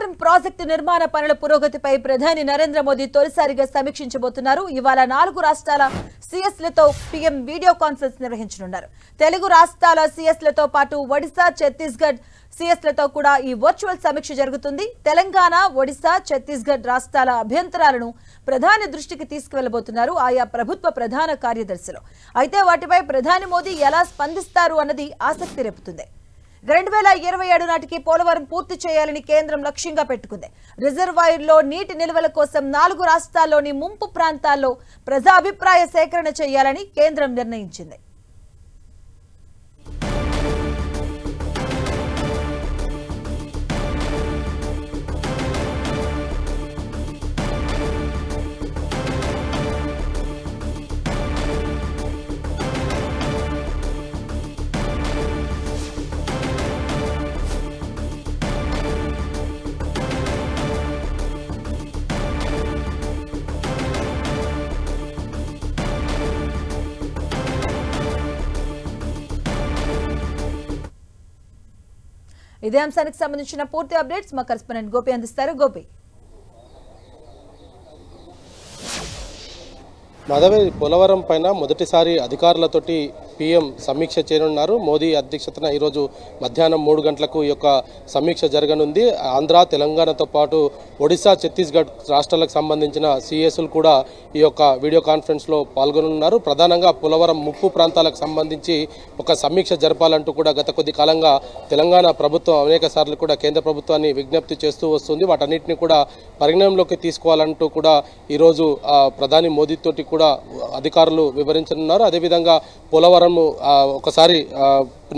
Polavaram project నిర్మాణ పనుల పురోగతిపై ప్రధాని నరేంద్ర మోదీ తొలిసారిగా సమీక్షించబోతున్నారు. ఇవాళ 4 రాష్ట్రాల సీఎస్లతో పీఎం వీడియో కాన్ఫరెన్స్ నిర్వహించనున్నారు. తెలుగు రాష్ట్రాల సీఎస్లతో పాటు ఒడిశా, ఛత్తీస్గఢ్ సీఎస్లతో కూడా ఈ వర్చువల్ సమీక్ష జరుగుతుంది. తెలంగాణ, ఒడిశా, ఛత్తీస్గఢ్ రాష్ట్రాల అభ్యంతరాలను ప్రధాని దృష్టికి తీసుకువెళ్లబోతున్నారు ఆయా ప్రభుత్వ ప్రధాన కార్యదర్శులు. అయితే వాటిపై ప్రధాని మోదీ ఎలా స్పందిస్తారు అన్నది ఆసక్తి రేపుతుంది. 2027 నాటికి పోలవరం పూర్తి చేయాలని కేంద్రం లక్ష్యంగా పెట్టుకుంది. రిజర్వాయర్లో నీటి నిల్వల కోసం 4 రాష్ట్రాల్లోని ముంపు ప్రాంతాల్లో ప్రజా అభిప్రాయ సేకరణ చేయాలని కేంద్రం నిర్ణయించింది. ఇదే అంశానికి సంబంధించిన పూర్తి అప్డేట్స్ మా కరెస్పాండెంట్ గోపి అందిస్తారు. గోపి, మాధవి, పోలవరం పైన మొదటిసారి అధికారులతోటి పీఎం సమీక్ష చేయనున్నారు. మోదీ అధ్యక్షతన ఈరోజు మధ్యాహ్నం 3 గంటలకు ఈ యొక్క సమీక్ష జరగనుంది. ఆంధ్ర, తెలంగాణతో పాటు ఒడిశా, ఛత్తీస్గఢ్ రాష్ట్రాలకు సంబంధించిన సీఎస్లు కూడా ఈ యొక్క వీడియో కాన్ఫరెన్స్లో పాల్గొనున్నారు. ప్రధానంగా పోలవరం ముప్పు ప్రాంతాలకు సంబంధించి ఒక సమీక్ష జరపాలంటూ కూడా గత కొద్ది కాలంగా తెలంగాణ ప్రభుత్వం అనేక సార్లు కూడా కేంద్ర ప్రభుత్వాన్ని విజ్ఞప్తి చేస్తూ వస్తుంది. వాటన్నిటిని కూడా పరిగణనలోకి తీసుకోవాలంటూ కూడా ఈరోజు ప్రధాని మోదీతోటి కూడా అధికారులు వివరించనున్నారు. అదేవిధంగా పోలవరం ఒకసారి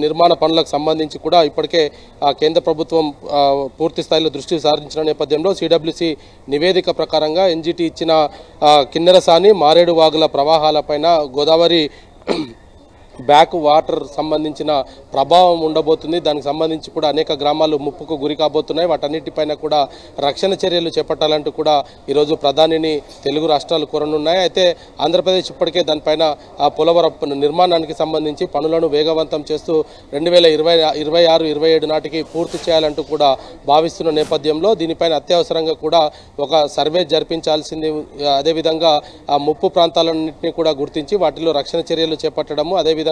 నిర్మాణ పనులకు సంబంధించి కూడా ఇప్పటికే కేంద్ర ప్రభుత్వం పూర్తి స్థాయిలో దృష్టి సారించిన నేపథ్యంలో సిడబ్ల్యూసి నివేదిక ప్రకారంగా ఎన్జిటి ఇచ్చిన కిన్నెరసాని, మారేడు వాగుల ప్రవాహాలపైన గోదావరి బ్యాక్ వాటర్ సంబంధించిన ప్రభావం ఉండబోతుంది. దానికి సంబంధించి కూడా అనేక గ్రామాలు ముప్పుకు గురి కాబోతున్నాయి. వాటన్నిటిపైన కూడా రక్షణ చర్యలు చేపట్టాలంటూ కూడా ఈరోజు ప్రధానిని తెలుగు రాష్ట్రాలు కోరనున్నాయి. అయితే ఆంధ్రప్రదేశ్ ఇప్పటికే దానిపైన పోలవరం నిర్మాణానికి సంబంధించి పనులను వేగవంతం చేస్తూ 2026-27 నాటికి పూర్తి చేయాలంటూ కూడా భావిస్తున్న నేపథ్యంలో దీనిపైన అత్యవసరంగా కూడా ఒక సర్వే జరిపించాల్సింది. అదేవిధంగా ముప్పు ప్రాంతాలన్నింటినీ కూడా గుర్తించి వాటిలో రక్షణ చర్యలు చేపట్టడము, అదేవిధంగా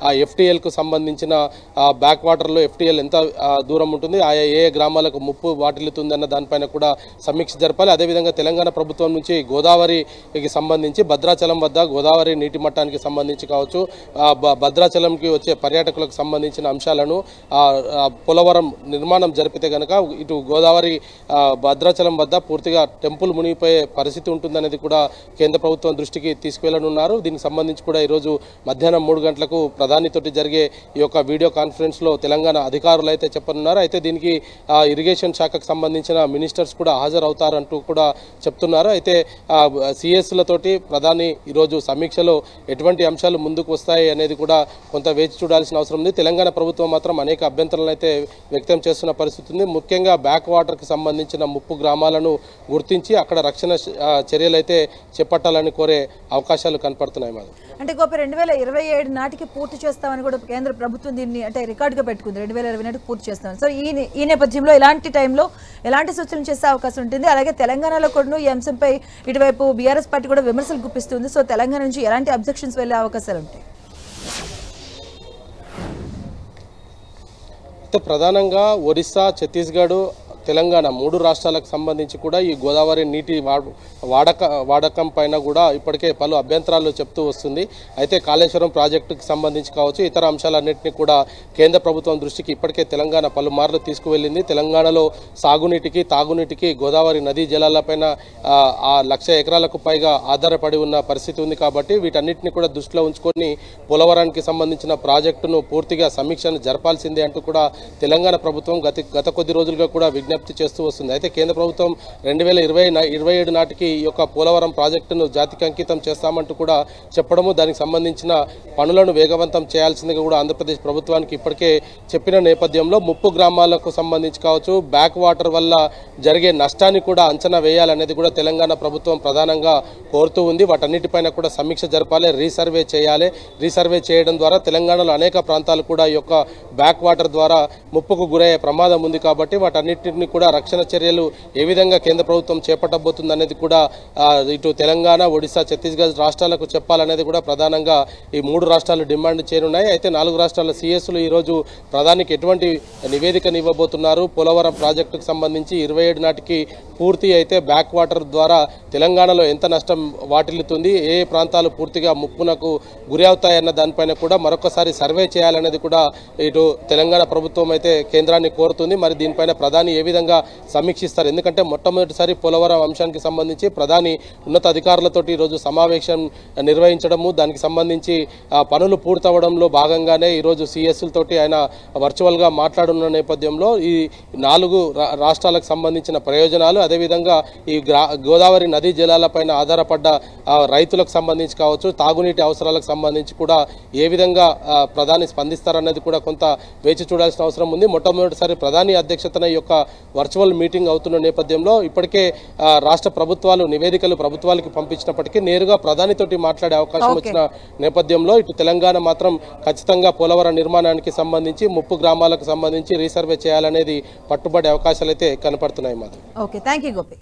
ఆ ఎఫ్టీఎల్కు సంబంధించిన బ్యాక్ వాటర్లో ఎఫ్టీఎల్ ఎంత దూరం ఉంటుంది, ఆయా ఏ గ్రామాలకు ముప్పు వాటిల్లుతుందన్న దానిపైన కూడా సమీక్ష జరపాలి. అదేవిధంగా తెలంగాణ ప్రభుత్వం నుంచి గోదావరికి సంబంధించి భద్రాచలం వద్ద గోదావరి నీటి మట్టానికి సంబంధించి కావచ్చు, భద్రాచలంకి వచ్చే పర్యాటకులకు సంబంధించిన అంశాలను పోలవరం నిర్మాణం జరిపితే కనుక ఇటు గోదావరి భద్రాచలం వద్ద పూర్తిగా టెంపుల్ మునిగిపోయే పరిస్థితి ఉంటుందనేది కూడా కేంద్ర ప్రభుత్వం దృష్టికి తీసుకువెళ్లనున్నారు. దీనికి సంబంధించి కూడా ఈరోజు మధ్యాహ్నం 3 గంటలకు ప్రధానితోటి జరిగే ఈ యొక్క వీడియో కాన్ఫరెన్స్ లో తెలంగాణ అధికారులు అయితే చెప్పనున్నారు. అయితే దీనికి ఇరిగేషన్ శాఖకు సంబంధించిన మినిస్టర్స్ కూడా హాజరవుతారంటూ కూడా చెప్తున్నారు. అయితే సిఎస్లతోటి ప్రధాని ఈరోజు సమీక్షలో ఎటువంటి అంశాలు ముందుకు వస్తాయి అనేది కూడా కొంత వేచి చూడాల్సిన అవసరం ఉంది. తెలంగాణ ప్రభుత్వం మాత్రం అనేక అభ్యంతరాలను అయితే వ్యక్తం చేస్తున్న పరిస్థితి ఉంది. ముఖ్యంగా బ్యాక్ వాటర్కి సంబంధించిన ముప్పు గ్రామాలను గుర్తించి అక్కడ రక్షణ చర్యలు అయితే చేపట్టాలని కోరే అవకాశాలు కనపడుతున్నాయి. మాది అంటే గోపి 2027 నాటికి పూర్తి చేస్తామని కూడా కేంద్ర ప్రభుత్వం దీన్ని అంటే రికార్డుగా పెట్టుకుంది. 2020 నాటికి పూర్తి చేస్తామని. సో ఈ నేపథ్యంలో ఇలాంటి టైంలో ఎలాంటి సూచనలు చేసే అవకాశం ఉంటుంది? అలాగే తెలంగాణలో కూడా ఈ అంశంపై ఇటువైపు బీఆర్ఎస్ పార్టీ కూడా విమర్శలు గుప్పిస్తుంది. సో తెలంగాణ నుంచి ఎలాంటి అబ్జెక్షన్స్ వెళ్లే అవకాశాలు ఉంటాయి? అయితే ప్రధానంగా ఒరిస్సా, ఛత్తీస్గఢ్, తెలంగాణ 3 రాష్ట్రాలకు సంబంధించి కూడా ఈ గోదావరి నీటి వాడకం పైన కూడా ఇప్పటికే పలు అభ్యంతరాలు చెప్తూ వస్తుంది. అయితే కాళేశ్వరం ప్రాజెక్టుకి సంబంధించి కావచ్చు, ఇతర అంశాలన్నింటినీ కూడా కేంద్ర ప్రభుత్వం దృష్టికి ఇప్పటికే తెలంగాణ పలుమార్లు తీసుకువెళ్ళింది. తెలంగాణలో సాగునీటికి, తాగునీటికి గోదావరి నదీ జలాలపైన 1,00,000 ఎకరాలకు పైగా ఆధారపడి ఉన్న పరిస్థితి ఉంది. కాబట్టి వీటన్నిటిని కూడా దృష్టిలో ఉంచుకొని పోలవరానికి సంబంధించిన ప్రాజెక్టును పూర్తిగా సమీక్షను జరపాల్సిందే అంటూ కూడా తెలంగాణ ప్రభుత్వం గత కొద్ది రోజులుగా కూడా విజ్ఞప్తి చేస్తూ వస్తుంది. అయితే కేంద్ర ప్రభుత్వం 2027 నాటికి ఈ యొక్క పోలవరం ప్రాజెక్టును జాతికి అంకితం చేస్తామంటూ కూడా చెప్పడము, దానికి సంబంధించిన పనులను వేగవంతం చేయాల్సిందిగా కూడా ఆంధ్రప్రదేశ్ ప్రభుత్వానికి ఇప్పటికే చెప్పిన నేపథ్యంలో ముప్పు గ్రామాలకు సంబంధించి కావచ్చు, బ్యాక్ వాటర్ వల్ల జరిగే నష్టాన్ని కూడా అంచనా వేయాలనేది కూడా తెలంగాణ ప్రభుత్వం ప్రధానంగా కోరుతూ ఉంది. వాటన్నిటిపైన కూడా సమీక్ష జరపాలి, రీసర్వే చేయాలి. రీసర్వే చేయడం ద్వారా తెలంగాణలో అనేక ప్రాంతాలు కూడా ఈ యొక్క బ్యాక్ వాటర్ ద్వారా ముప్పుకు గురయ్యే ప్రమాదం ఉంది. కాబట్టి వాటన్నిటిని వీటన్నిటిని కూడా రక్షణ చర్యలు ఏ విధంగా కేంద్ర ప్రభుత్వం చేపట్టబోతుంది అనేది కూడా ఇటు తెలంగాణ, ఒడిశా, ఛత్తీస్గఢ్ రాష్ట్రాలకు చెప్పాలనేది కూడా ప్రధానంగా ఈ 3 రాష్ట్రాలు డిమాండ్ చేయనున్నాయి. అయితే 4 రాష్ట్రాల సిఎస్లు ఈరోజు ప్రధానికి ఎటువంటి నివేదికను ఇవ్వబోతున్నారు, పోలవరం ప్రాజెక్టుకు సంబంధించి 27 నాటికి పూర్తి అయితే బ్యాక్ వాటర్ ద్వారా తెలంగాణలో ఎంత నష్టం వాటిల్లుతుంది, ఏ ప్రాంతాలు పూర్తిగా ముప్పునకు గురి అవుతాయన్న దానిపైన కూడా మరొకసారి సర్వే చేయాలనేది కూడా ఇటు తెలంగాణ ప్రభుత్వం అయితే కేంద్రాన్ని కోరుతుంది. మరి దీనిపైన ప్రధాని ఏ విధంగా సమీక్షిస్తారు? ఎందుకంటే మొట్టమొదటిసారి పోలవరం అంశానికి సంబంధించి ప్రధాని ఉన్నత అధికారులతోటి ఈరోజు సమావేశం నిర్వహించడము, దానికి సంబంధించి పనులు పూర్తవడంలో భాగంగానే ఈరోజు సిఎస్లతోటి ఆయన వర్చువల్గా మాట్లాడున్న నేపథ్యంలో ఈ 4 రాష్ట్రాలకు సంబంధించిన ప్రయోజనాలు, అదేవిధంగా ఈ గోదావరి నదీ జలాలపైన ఆధారపడ్డ రైతులకు సంబంధించి కావచ్చు, తాగునీటి అవసరాలకు సంబంధించి కూడా ఏ విధంగా ప్రధాని స్పందిస్తారన్నది కూడా కొంత వేచి చూడాల్సిన అవసరం ఉంది. మొట్టమొదటిసారి ప్రధాని అధ్యక్షతన ఈ యొక్క వర్చువల్ మీటింగ్ అవుతున్న నేపథ్యంలో ఇప్పటికే రాష్ట్ర ప్రభుత్వాలు నివేదికలు ప్రభుత్వాలకు పంపించినప్పటికీ నేరుగా ప్రధానితోటి మాట్లాడే అవకాశం వచ్చిన నేపథ్యంలో ఇటు తెలంగాణ మాత్రం ఖచ్చితంగా పోలవరం నిర్మాణానికి సంబంధించి ముప్పు గ్రామాలకు సంబంధించి రీసర్వే చేయాలనేది పట్టుబడే అవకాశాలు అయితే కనపడుతున్నాయి. మాత్రం ఓకే, థ్యాంక్ యూ గోపి.